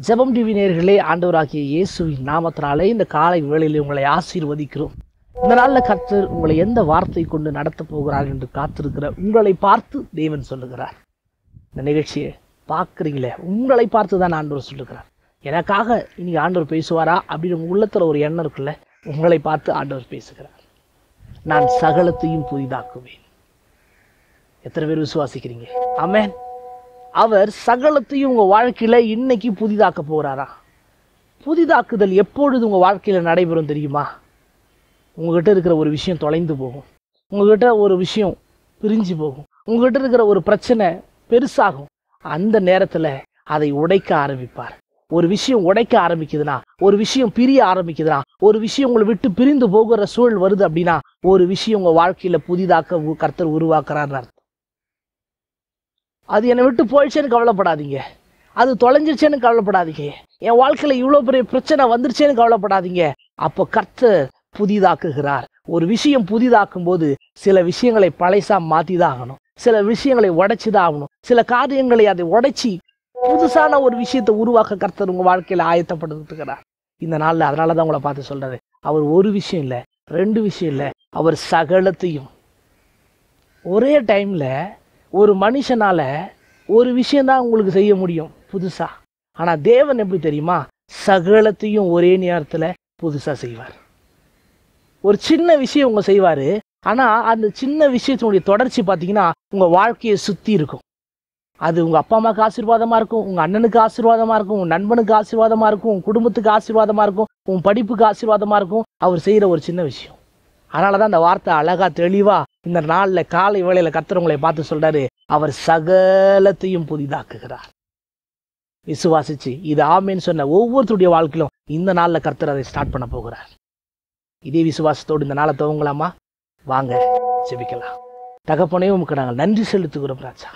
ஜெபம் டிவி நேயர்களே, ஆண்டவராகிய இயேசுவின் நாமத்தினாலே இந்த காலை வேளையிலே உங்களை ஆசீர்வதிக்கிறோம். இந்த நாளில் கர்த்தர் உங்களை எந்த வார்த்தை கொண்டு நடத்தப் போகிறார் என்று காத்திருக்கிற உங்களை பார்த்து தேவன் சொல்லுகிறார். இந்த நிகழ்ச்சியை பார்க்குறீங்களே, உங்களை பார்த்து தான் ஆண்டவர் சொல்லுகிறார். எனக்காக இன்னைக்கு ஆண்டவர் பேசுவாரா அப்படின்னு உள்ளத்தில் ஒரு எண்ணம் இருக்குல்ல, உங்களை பார்த்து ஆண்டவர் பேசுகிறார். நான் சகலத்தையும் புதிதாக்குவேன். எத்தனை பேர் விசுவாசிக்கிறீங்க? ஆமென். அவர் சகலத்தையும் உங்கள் வாழ்க்கையில் இன்னைக்கு புதிதாக்க போகிறாரா? புதிதாக்குதல் எப்பொழுது உங்கள் வாழ்க்கையில் நடைபெறும் தெரியுமா? உங்ககிட்ட இருக்கிற ஒரு விஷயம் தொலைந்து போகும், உங்ககிட்ட ஒரு விஷயம் பிரிஞ்சு போகும், உங்ககிட்ட இருக்கிற ஒரு பிரச்சனை பெருசாகும். அந்த நேரத்தில் அதை உடைக்க ஆரம்பிப்பார். ஒரு விஷயம் உடைக்க ஆரம்பிக்குதுன்னா, ஒரு விஷயம் பிரிய ஆரம்பிக்குதுன்னா, ஒரு விஷயம் உங்களை விட்டு பிரிந்து போகிற சூழல் வருது அப்படின்னா, ஒரு விஷயம் உங்கள் வாழ்க்கையில் புதிதாக்க கர்த்தர் உருவாக்குறாருன்னு. அது என்னை விட்டு போயிடுச்சேன்னு கவலைப்படாதீங்க, அது தொலைஞ்சிருச்சேன்னு கவலைப்படாதீங்க, என் வாழ்க்கையில் இவ்வளோ பெரிய பிரச்சனை வந்துருச்சேன்னு கவலைப்படாதீங்க. அப்போ கர்த்தர் புதிதாக்குகிறார். ஒரு விஷயம் புதிதாக்கும் போது சில விஷயங்களை பழைசா மாற்றி தான் ஆகணும், சில விஷயங்களை உடைச்சி தான் ஆகணும், சில காரியங்களை அதை உடைச்சி புதுசான ஒரு விஷயத்தை உருவாக்க கர்த்தர் உங்கள் வாழ்க்கையில் ஆயத்தப்படுத்துகிறார் இந்த நாளில். அதனால தான் உங்களை பார்த்து சொல்கிறாரு, அவர் ஒரு விஷயம் இல்லை, ரெண்டு விஷயம் இல்லை, அவர் சகலத்தையும். ஒரே டைமில் ஒரு மனுஷனால ஒரு விஷயம்தான் உங்களுக்கு செய்ய முடியும் புதுசா. ஆனால் தேவன் எப்படி தெரியுமா? சகலத்தையும் ஒரே நேரத்தில் புதுசாக செய்வார். ஒரு சின்ன விஷயம் உங்க செய்வார், ஆனால் அந்த சின்ன விஷயத்தினுடைய தொடர்ச்சி பார்த்தீங்கன்னா உங்கள் வாழ்க்கையை சுற்றி இருக்கும். அது உங்கள் அப்பா அம்மாவுக்கு ஆசீர்வாதமாக இருக்கும், உங்கள் அண்ணனுக்கு ஆசீர்வாதமாக இருக்கும், உங்கள் நண்பனுக்கு ஆசீர்வாதமாக இருக்கும், உங்கள் குடும்பத்துக்கு ஆசீர்வாதமாக இருக்கும், உங்கள் படிப்புக்கு ஆசீர்வாதமாக இருக்கும். அவர் செய்கிற ஒரு சின்ன விஷயம். அதனால தான் அந்த வார்த்தை அழகா தெளிவா இந்த நாளில் காலை வேளையில் கர்த்தர் உங்களை பார்த்து சொல்றாரு, அவர் சகலத்தையும் புதிதாக்குகிறார். விசுவாசிச்சு இது ஆமேன்னு சொன்ன ஒவ்வொருத்தருடைய வாழ்க்கையிலும் இந்த நாளில் கர்த்தர் அதை ஸ்டார்ட் பண்ண போகிறார். இதே விசுவாசத்தோடு இந்த நாளை துவங்கலாமா? வாங்க ஜெபிக்கலாம். தகப்பனே, உமக்கு நாங்கள் நன்றி செலுத்துகிறோம் ராஜா.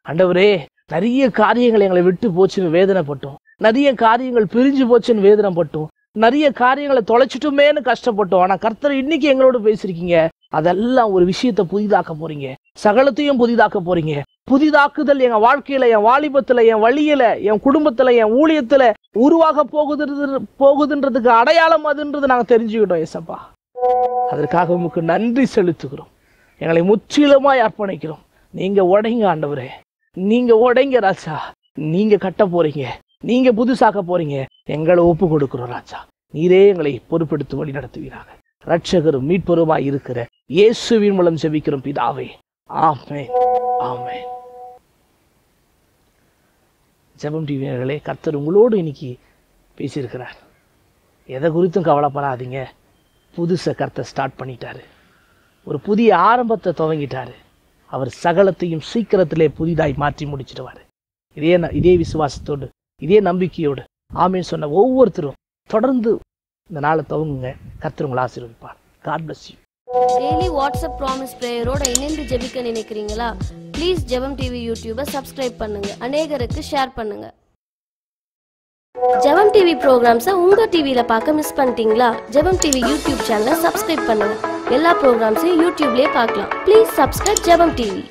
ஆண்டவரே, நிறைய காரியங்கள் எங்களை விட்டு போச்சுன்னு வேதனைப்பட்டோம், நிறைய காரியங்கள் பிரிஞ்சு போச்சுன்னு வேதனைப்பட்டோம், நிறைய காரியங்களை தொலைச்சிட்டுமேன்னு கஷ்டப்பட்டோம். ஆனால் கர்த்தர் இன்னைக்கு எங்களோட பேசியிருக்கீங்க. அதெல்லாம் ஒரு விஷயத்தை புதிதாக்க போறீங்க, சகலத்தையும் புதிதாக்க போறீங்க. புதிதாக்குதல் எங்க வாழ்க்கையில, என் வாலிபத்துல, என் வழியில, என் குடும்பத்துல, என் ஊழியத்துல உருவாக போகுதுன்றதுக்கு அடையாளம் அதுன்றது நாங்கள் தெரிஞ்சுக்கிட்டோம் ஏசப்பா. அதற்காக உங்களுக்கு நன்றி செலுத்துகிறோம். எங்களை முற்றிலுமாய் அர்ப்பணிக்கிறோம். நீங்க உடைங்க ஆண்டவரே, நீங்க உடைங்க ராஜா. நீங்க கட்ட போறீங்க, நீங்க புதுசாக்க போறீங்க. எங்களை ஒப்பு கொடுக்கிறோம் ராஜா. நீரே எங்களை பொறுப்பெடுத்து வழி நடத்துவீராக. ரட்சகரும் மீட்பருமாய் இருக்கிற இயேசுவின் மூலம் ஜெபிக்கிறோம் பிதாவே, ஆமென், ஆமென். ஜெபம் டிவியர்களே, கர்த்தர் உங்களோடு இன்னைக்கு பேசியிருக்கிறார். எதை குறித்தும் கவலைப்படாதீங்க. புதுசை கர்த்தர் ஸ்டார்ட் பண்ணிட்டாரு, ஒரு புதிய ஆரம்பத்தை துவங்கிட்டாரு. அவர் சகலத்தையும் சீக்கிரத்திலே புதிதாய் மாற்றி முடிச்சிடுவார். இதே விசுவாசத்தோடு, இதே நம்பிக்கையோடு ஆமென் சொன்ன ஒவ்வொருத்தரும் தொடர்ந்து இந்த நாளை துவங்குங்க. கர்த்தர் உங்களை ஆசீர்வதிப்பார். God bless you. Daily WhatsApp promise பிரேயரோட இணைந்து ஜெபிக்க நினைக்கிறீங்களா? ப்ளீஸ் ஜெபம் டிவி யூடியூபை சப்ஸ்கிரைப் பண்ணுங்க, அநேகருக்கு ஷேர் பண்ணுங்க. ஜெபம் டிவி ப்ரோக்ராம்ஸை உங்க டிவியில பார்க்க மிஸ் பண்ணிட்டீங்களா? ஜெபம் டிவி யூடியூப் சேனலை சப்ஸ்கிரைப் பண்ணுங்க. எல்லா ப்ரோக்ராம்ஸையும் யூடியூப்லயே பார்க்கலாம். ப்ளீஸ் சப்ஸ்கிரைப் ஜெபம் டிவி.